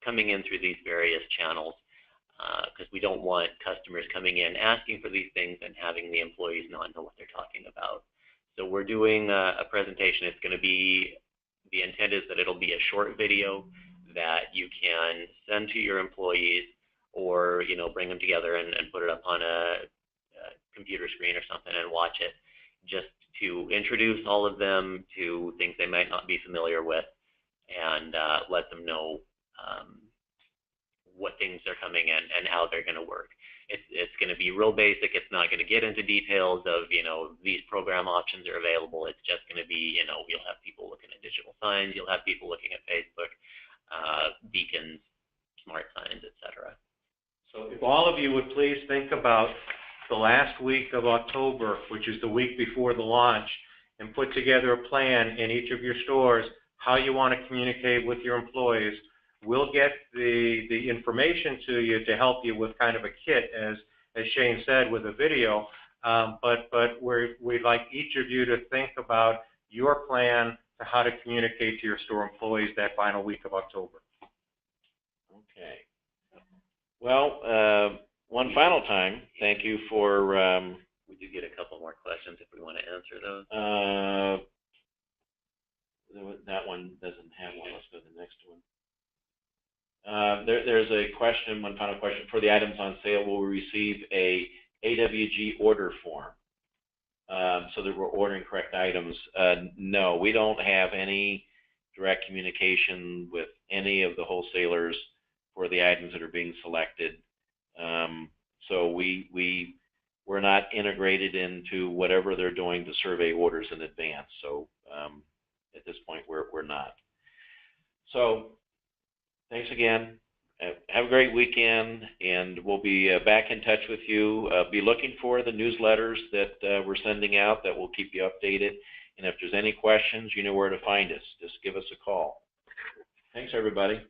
coming in through these various channels, because we don't want customers coming in asking for these things and having the employees not know what they're talking about. So we're doing a presentation. It's going to be, the intent is that it'll be a short video that you can send to your employees, or bring them together and put it up on a computer screen or something and watch it, just to introduce all of them to things they might not be familiar with, and let them know what things are coming in and how they're going to work. It's going to be real basic. It's not going to get into details of, these program options are available. It's just going to be, you'll have people looking at digital signs, you'll have people looking at Facebook, beacons, smart signs, etc. So if all of you would please think about the last week of October, which is the week before the launch, and put together a plan in each of your stores how you want to communicate with your employees. We'll get the information to you to help you with kind of a kit, as Shane said, with a video. But we'd like each of you to think about your plan to how to communicate to your store employees that final week of October. Okay. Well, one final time, thank you for, We do get a couple more questions if we want to answer those. that one doesn't have one. Let's go to the next one. There's a question, one final question. For the items on sale, will we receive a AWG order form so that we're ordering correct items? No, we don't have any direct communication with any of the wholesalers for the items that are being selected. So we're not integrated into whatever they're doing to survey orders in advance. So at this point, we're not. So thanks again. Have a great weekend, and we'll be back in touch with you. Be looking for the newsletters that we're sending out that will keep you updated. And if there's any questions, you know where to find us. Just give us a call. Thanks, everybody.